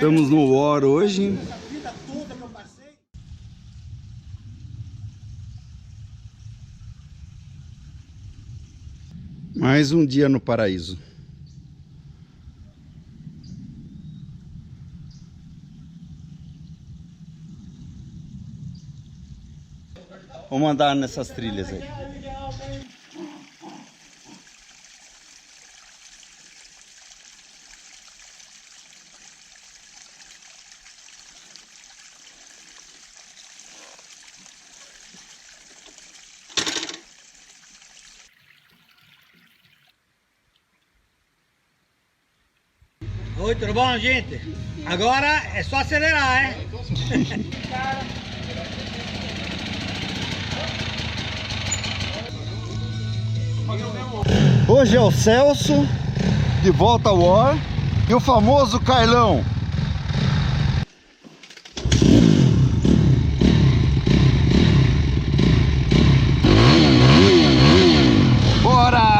Estamos no War hoje. Mais um dia no paraíso. Vamos andar nessas trilhas aí. Oi, tudo bom, gente? Agora é só acelerar, hein? Hoje é o Celso, de volta ao War, e o famoso Carlão. Bora!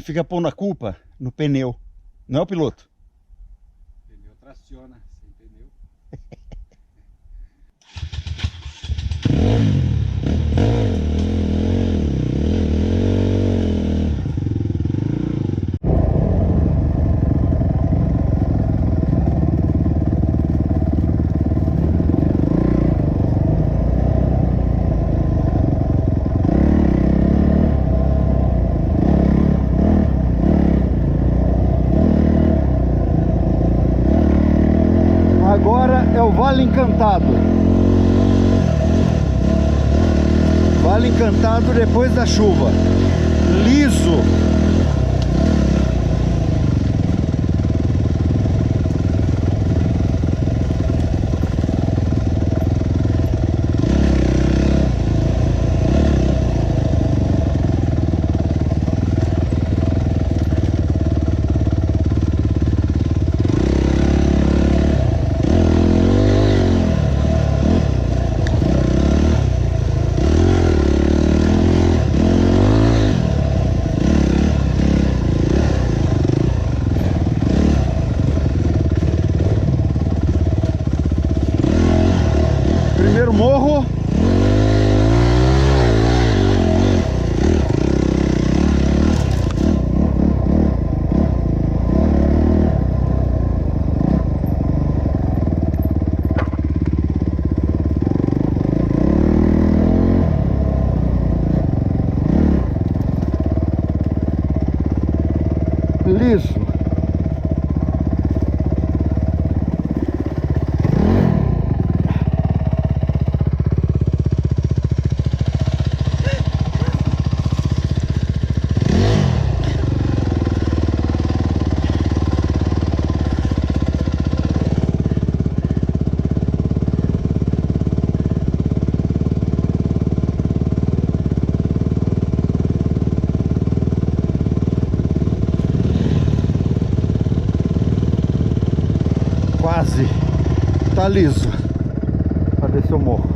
Fica pondo a culpa no pneu, não é o piloto. O pneu traciona sem pneu. Agora é o Vale Encantado. Vale Encantado depois da chuva. Liso. Primeiro morro. Liso. Quase tá liso para descer o morro.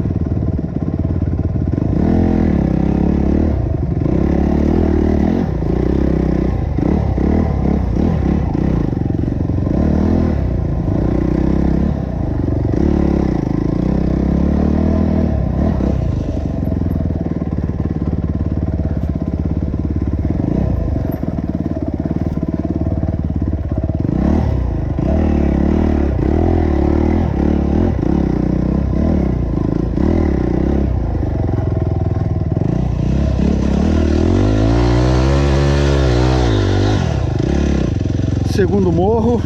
Segundo morro.